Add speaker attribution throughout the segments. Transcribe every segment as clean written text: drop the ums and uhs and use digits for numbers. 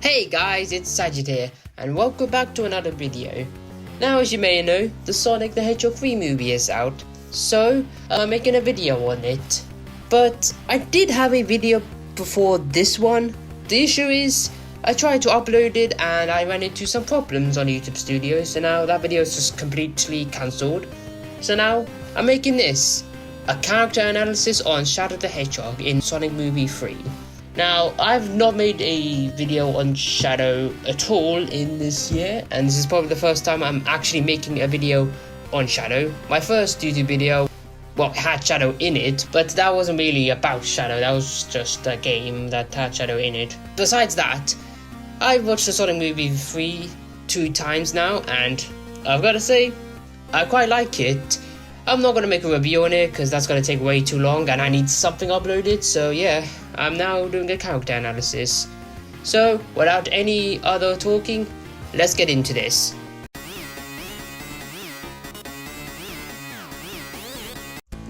Speaker 1: Hey guys, it's Sajid here, and welcome back to another video. Now, as you may know, the Sonic the Hedgehog 3 movie is out, so I'm making a video on it. But I did have a video before this one. The issue is, I tried to upload it and I ran into some problems on YouTube Studio, so now that video is just completely cancelled. So now, I'm making this, a character analysis on Shadow the Hedgehog in Sonic Movie 3. Now, I've not made a video on Shadow at all in this year, and this is probably the first time I'm actually making a video on Shadow. My first YouTube video, well, had Shadow in it, but that wasn't really about Shadow, that was just a game that had Shadow in it. Besides that, I've watched the Sonic Movie 3 two times now, and I've got to say, I quite like it. I'm not going to make a review on it because that's going to take way too long and I need something uploaded, so yeah, I'm now doing a character analysis. So, without any other talking, let's get into this.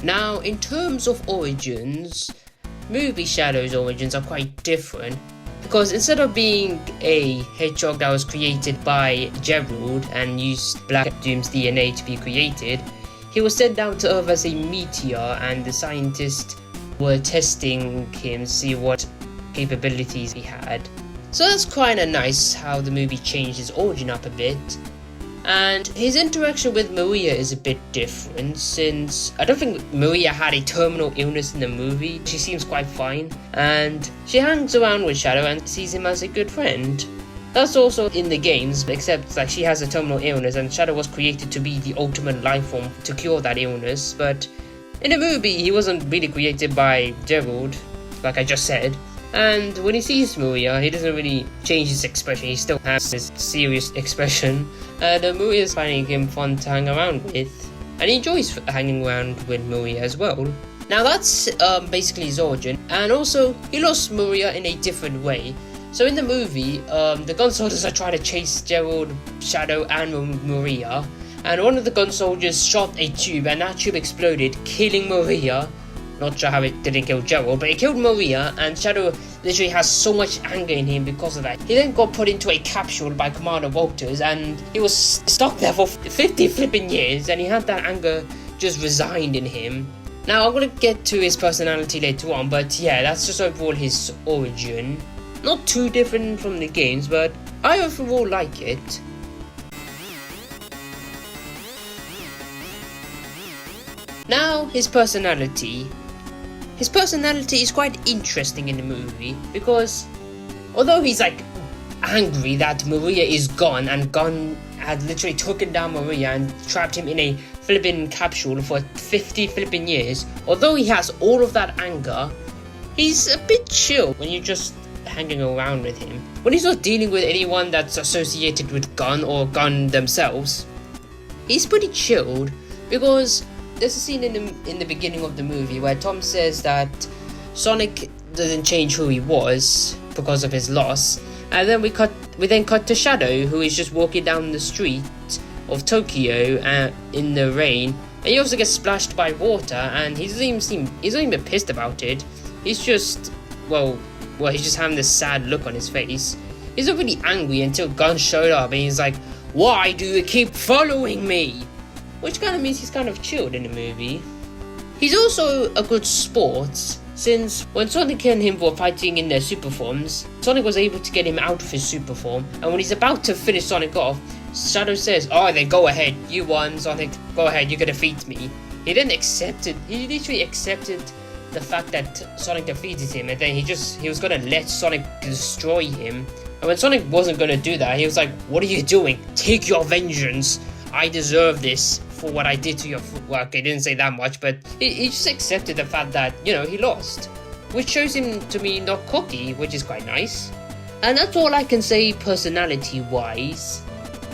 Speaker 1: Now, in terms of origins, movie Shadow's origins are quite different, because instead of being a hedgehog that was created by Gerald and used Black Doom's DNA to be created, he was sent down to Earth as a meteor, and the scientists were testing him to see what capabilities he had. So that's kinda nice how the movie changed his origin up a bit. And his interaction with Maria is a bit different, since I don't think Maria had a terminal illness in the movie. She seems quite fine, and she hangs around with Shadow and sees him as a good friend. That's also in the games, except that she has a terminal illness and Shadow was created to be the ultimate life form to cure that illness, but in the movie he wasn't really created by Gerald, like I just said, and when he sees Maria he doesn't really change his expression, he still has this serious expression, and Maria's finding him fun to hang around with, and he enjoys hanging around with Maria as well. Now that's basically his origin, and also he lost Maria in a different way. So in the movie, the gun soldiers are trying to chase Gerald, Shadow and Maria, and one of the gun soldiers shot a tube and that tube exploded, killing Maria. Not sure how it didn't kill Gerald, but it killed Maria, and Shadow literally has so much anger in him because of that. He then got put into a capsule by Commander Walters and he was stuck there for 50 flipping years, and he had that anger just resigned in him. Now I'm gonna get to his personality later on, but yeah, that's just overall his origin. Not too different from the games, but I overall like it. Now, his personality. His personality is quite interesting in the movie, because although he's like angry that Maria is gone, and Gunn had literally taken down Maria and trapped him in a flipping capsule for 50 flipping years, although he has all of that anger, he's a bit chill when you just hanging around with him. When he's not dealing with anyone that's associated with Gunn or Gunn themselves, he's pretty chilled, because there's a scene in the beginning of the movie where Tom says that Sonic doesn't change who he was because of his loss, and then we then cut to Shadow, who is just walking down the street of Tokyo in the rain, and he also gets splashed by water, and he's not even pissed about it. He's just he's just having this sad look on his face. He's not really angry until Gunn showed up and he's like, "Why do you keep following me?" Which kind of means he's kind of chilled in the movie. He's also a good sport, since when Sonic and him were fighting in their super forms, Sonic was able to get him out of his super form, and when he's about to finish Sonic off, Shadow says, "Oh, then go ahead, you won, Sonic, go ahead, you can defeat me." He literally accepted the fact that Sonic defeated him, and then he was gonna let Sonic destroy him. And when Sonic wasn't gonna do that, he was like, "What are you doing? Take your vengeance. I deserve this for what I did to your work." He didn't say that much, but he just accepted the fact that, he lost, which shows him to be not cocky, which is quite nice. And that's all I can say personality wise.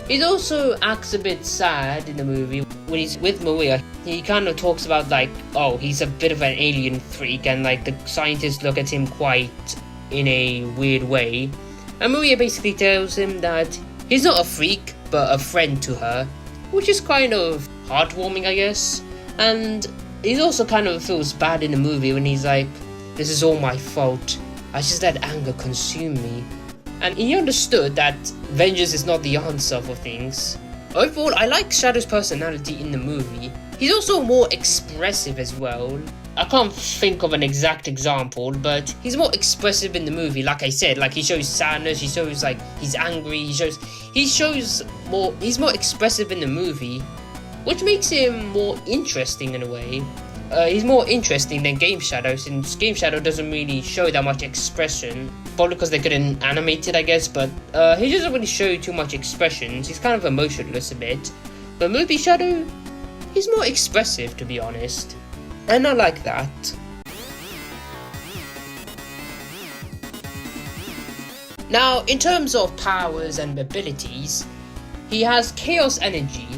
Speaker 1: He also acts a bit sad in the movie when he's with Maria. He kind of talks about he's a bit of an alien freak, and the scientists look at him quite in a weird way. And Maria basically tells him that he's not a freak, but a friend to her, which is kind of heartwarming, I guess. And he also kind of feels bad in the movie when he's like, "This is all my fault. I just let anger consume me." and he understood that vengeance is not the answer for things. Overall, I like Shadow's personality in the movie. He's also more expressive as well. I can't think of an exact example, but he's more expressive in the movie. Like I said, like he shows sadness, he shows like he's angry, he's more expressive in the movie, which makes him more interesting in a way. He's more interesting than Game Shadow, since Game Shadow doesn't really show that much expression. Probably because they couldn't animate it, I guess, but he doesn't really show too much expressions. He's kind of emotionless a bit. But Movie Shadow, he's more expressive, to be honest. And I like that. Now, in terms of powers and abilities, he has Chaos Energy,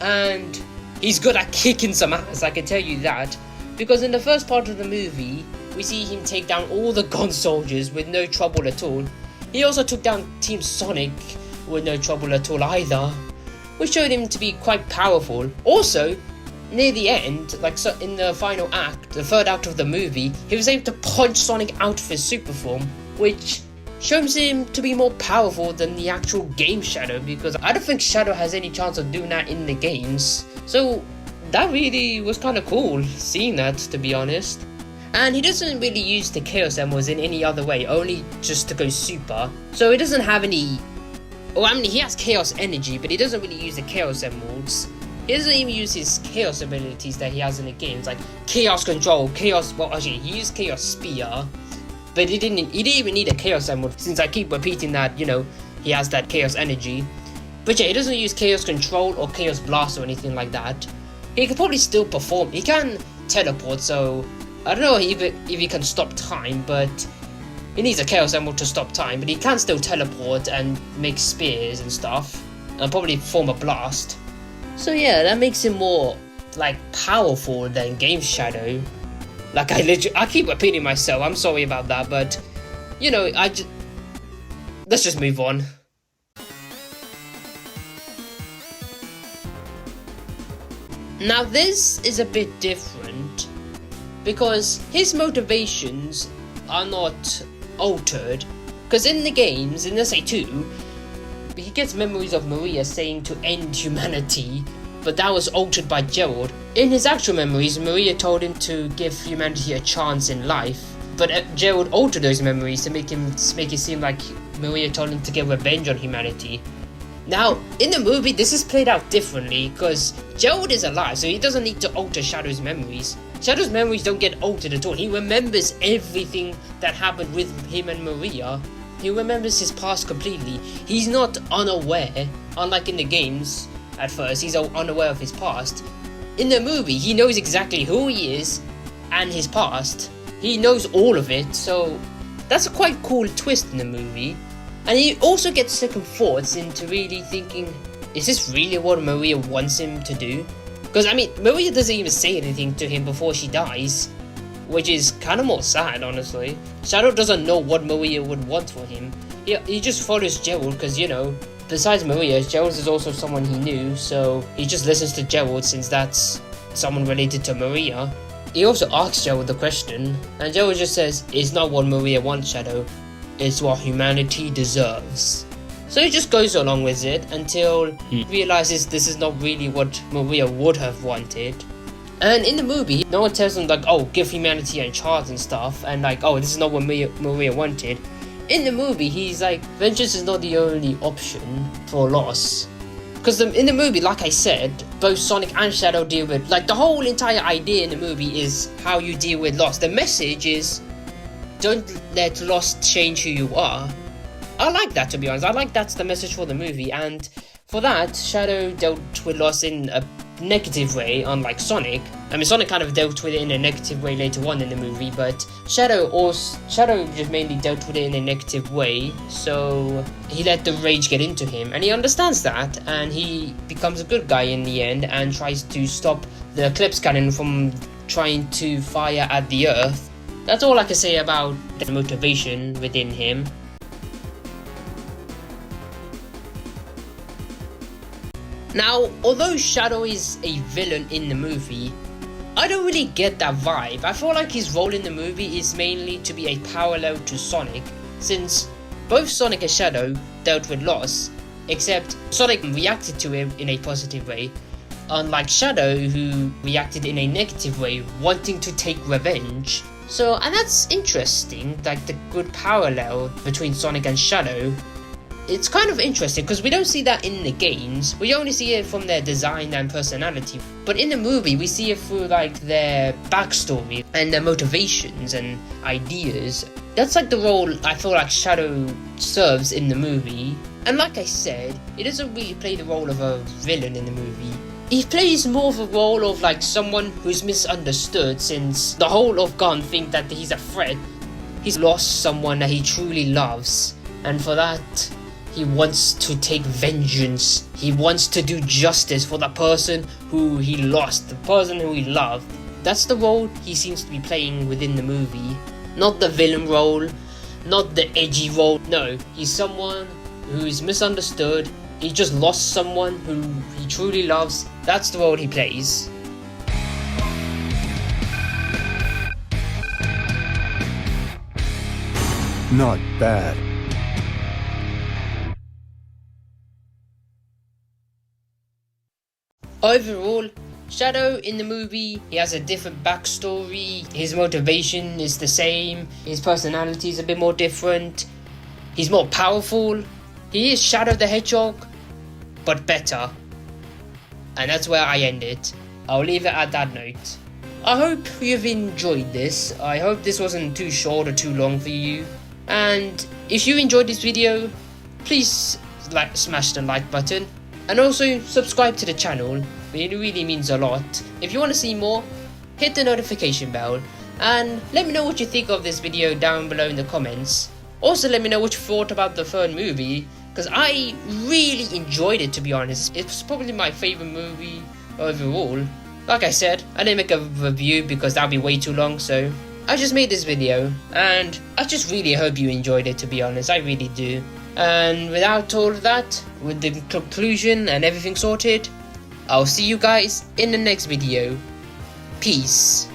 Speaker 1: and he's good at kicking some ass, I can tell you that. Because in the first part of the movie, we see him take down all the gun soldiers with no trouble at all. He also took down Team Sonic with no trouble at all either, which showed him to be quite powerful. Also, near the end, like so in the final act, the third act of the movie, he was able to punch Sonic out of his super form, which shows him to be more powerful than the actual Game Shadow, because I don't think Shadow has any chance of doing that in the games. So that really was kind of cool, seeing that, to be honest. And he doesn't really use the Chaos Emeralds in any other way, only just to go super. So he doesn't have any... Well, I mean, he has Chaos Energy, but he doesn't really use the Chaos Emeralds. He doesn't even use his Chaos abilities that he has in the games, like Chaos Control, Chaos... Well, actually, he used Chaos Spear, but he didn't even need a Chaos Emerald, since I keep repeating that, you know, he has that Chaos Energy. But yeah, he doesn't use Chaos Control or Chaos Blast or anything like that. He can probably still perform. He can teleport, so I don't know if he can stop time, but he needs a Chaos Emerald to stop time. But he can still teleport and make spears and stuff, and probably form a blast. So yeah, that makes him more like powerful than Game Shadow. Like I keep repeating myself. I'm sorry about that, but you know, let's just move on. Now this is a bit different, because his motivations are not altered, because in the games, in SA2, he gets memories of Maria saying to end humanity, but that was altered by Gerald. In his actual memories, Maria told him to give humanity a chance in life, but Gerald altered those memories to make it seem like Maria told him to get revenge on humanity. Now, in the movie, this is played out differently, because Gerald is alive, so he doesn't need to alter Shadow's memories. Shadow's memories don't get altered at all. He remembers everything that happened with him and Maria. He remembers his past completely. He's not unaware, unlike in the games at first, he's unaware of his past. In the movie, he knows exactly who he is and his past. He knows all of it, so that's a quite cool twist in the movie. And he also gets second thoughts into really thinking, is this really what Maria wants him to do? Because, I mean, Maria doesn't even say anything to him before she dies, which is kind of more sad, honestly. Shadow doesn't know what Maria would want for him. He just follows Gerald because, you know, besides Maria, Gerald is also someone he knew, so he just listens to Gerald since that's someone related to Maria. He also asks Gerald the question, and Gerald just says, it's not what Maria wants, Shadow. It's what humanity deserves. So he just goes along with it until he realizes this is not really what Maria would have wanted. And in the movie, no one tells him like, oh, give humanity a chance and stuff, and like, oh, this is not what Maria wanted. In the movie, he's like, vengeance is not the only option for loss. Because in the movie, like I said, both Sonic and Shadow deal with, like, the whole entire idea in the movie is how you deal with loss. The message is, don't let loss change who you are. I like that, to be honest. I like that's the message for the movie, and for that, Shadow dealt with loss in a negative way, unlike Sonic. I mean, Sonic kind of dealt with it in a negative way later on in the movie, but Shadow just mainly dealt with it in a negative way, so he let the rage get into him, and he understands that, and he becomes a good guy in the end, and tries to stop the Eclipse Cannon from trying to fire at the Earth. That's all I can say about the motivation within him. Now, although Shadow is a villain in the movie, I don't really get that vibe. I feel like his role in the movie is mainly to be a parallel to Sonic, since Both Sonic and Shadow dealt with loss, except Sonic reacted to it in a positive way, unlike Shadow, who reacted in a negative way, wanting to take revenge. So, and that's interesting, like the good parallel between Sonic and Shadow. It's kind of interesting because we don't see that in the games, we only see it from their design and personality. But in the movie, we see it through like their backstory and their motivations and ideas. That's like the role I feel like Shadow serves in the movie. And like I said, he doesn't really play the role of a villain in the movie. He plays more of a role of like someone who's misunderstood, since the whole of Gon think that he's a threat. He's lost someone that he truly loves, and for that, he wants to take vengeance. He wants to do justice for the person who he lost, the person who he loved. That's the role he seems to be playing within the movie. Not the villain role, not the edgy role. No, he's someone who's misunderstood. He just lost someone who he truly loves. That's the role he plays.
Speaker 2: Not bad.
Speaker 1: Overall, Shadow in the movie, he has a different backstory, his motivation is the same, his personality is a bit more different, he's more powerful, he is Shadow the Hedgehog, but better. And that's where I end it. I'll leave it at that note. I hope you've enjoyed this. I hope this wasn't too short or too long for you. And if you enjoyed this video, please smash the like button. And also subscribe to the channel, it really means a lot. If you want to see more, hit the notification bell, and let me know what you think of this video down below in the comments. Also let me know what you thought about the third movie, because I really enjoyed it, to be honest. It's probably my favourite movie overall. Like I said, I didn't make a review because that would be way too long, so I just made this video, and I just really hope you enjoyed it, to be honest, I really do. And without all of that, with the conclusion and everything sorted, I'll see you guys in the next video. Peace.